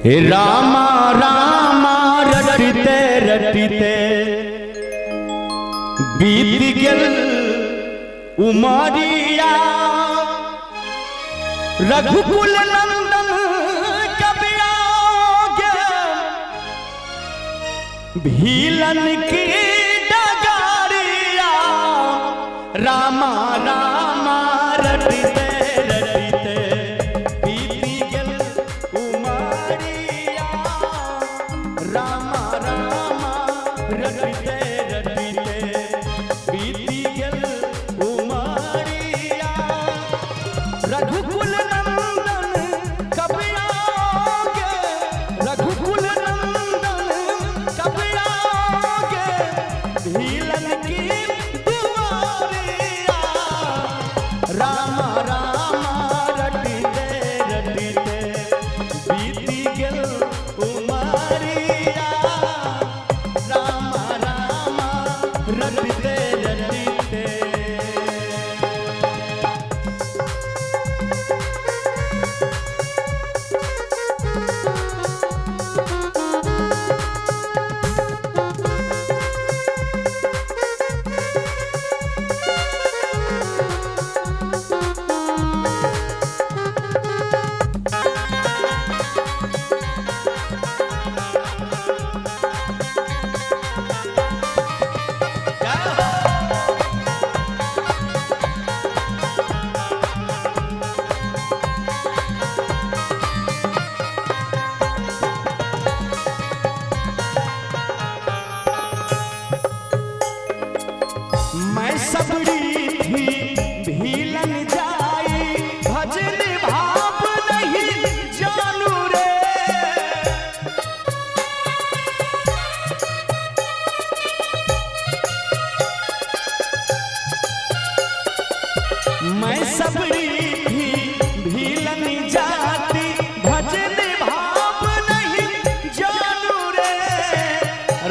हे रामा रामा रटते रटते बीत गल उमरिया रघुकुल नंदन कबिया भीलन की डगारिया रामा रामा रटते रटते बीती गल उमरिया रामा रामा रटते रटते बीती गल उमरिया रघुकुल नंदन कबिया रघुकुल नंदन कबिया भीलन की दुआरिया रामा रामा रटते रटते बीती गल उमरिया रामा रामा रटते रटते। मैं सबड़ी थी भीलन जाई भजन भाव नहीं जानू रे मैं सबड़ी थी भीलन जाती भजन भाव नहीं जानू रे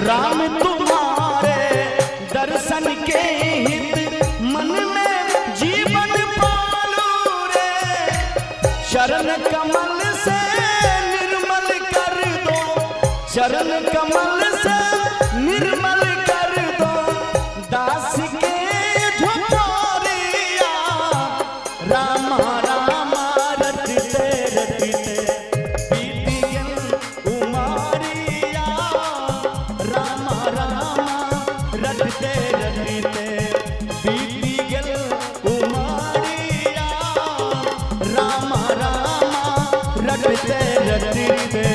राम तुम्हारे दर्शन के हित मन में जीवन पालू रे शरण कमल से निर्मल कर दो शरण कमल से निर्मल कर दो दास के झुमरिया रामा रामा रटते रटते बीती गल उमरिया रामा रामा रटते रटते बीती गल उमरिया रामा रामा रटते रटते।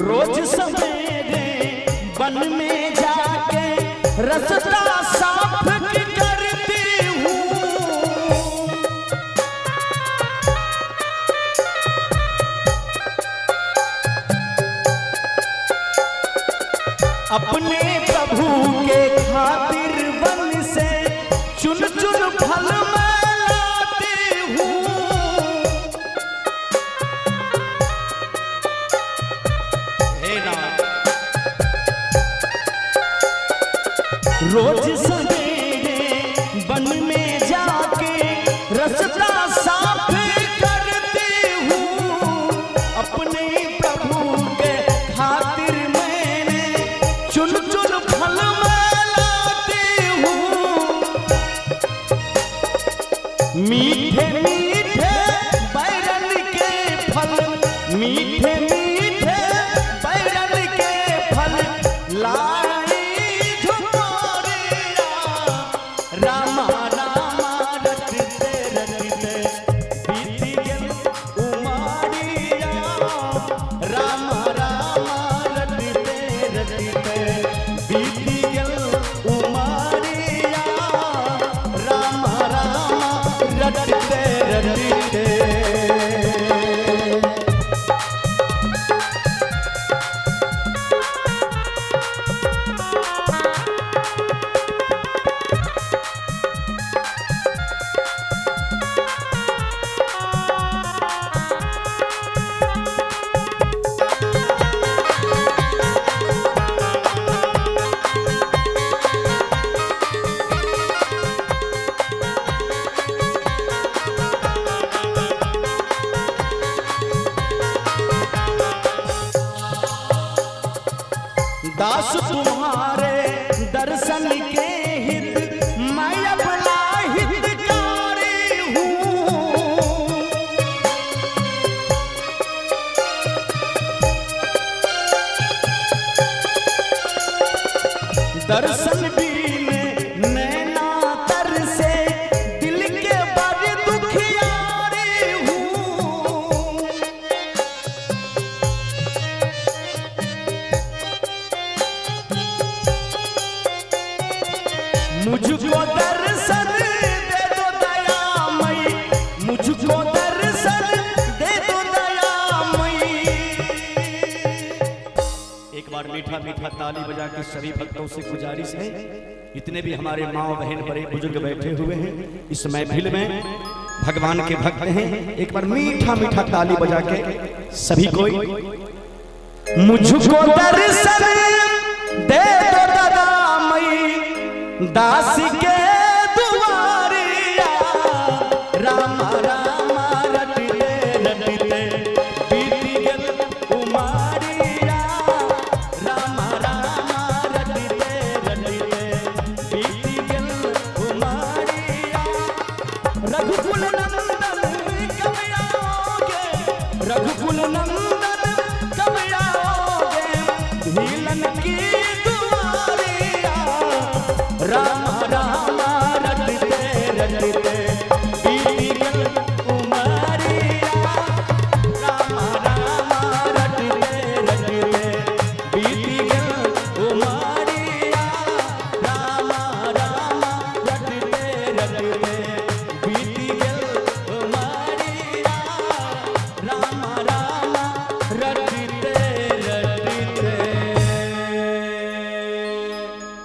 रोज सवेरे वन में जाके रास्ता साफ करती हूँ अपने प्रभु के खातिर वन से चुन चुन फल मैं लाती हूँ रोज सवेरे वन में जाके रास्ता साफ करती हूँ अपने प्रभु के खातिर मैंने चुन चुन फल मैं लाती हूँ मीठे मीठे बैरन के फल मीठे मीठे बैरन के फल लाई झुमरिया दास तुम्हारे दर्शन के हित मैं अपना हितकारी हूँ। दर्शन बीने नैना तर से दिल के बड़े दुखियारी हूँ। मुझको दर्शन दे दो दयामयी, मुझको दर्शन दे दो दयामयी। एक बार मीठा मीठा ताली बजा के सभी भक्तों से गुजारिश है, इतने भी हमारे माँ बहन बड़े बुजुर्ग बैठे हुए हैं इस महफिल में, भगवान के भक्त हैं, एक बार मीठा मीठा ताली बजा के सभी कोई मुझको दर्शन दे दो दयामयी, दास के दुआरिया राम राम रटते रटते बीती गल उमारिया, राम राम रटते रटते बीती गल उमारिया। रघुकुल नंदन कब आओगे, रघुकुल नंदन कब आओगे, भीलन की दुआरिया राम राम रटते रटते बीती गल उमरिया, राम राम रटते रटते बीती गल उमरिया, राम राम रटते रटते बीती गल उमरिया, राम राम रटते रटते।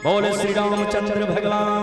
बोले श्री रामचंद्र भगवान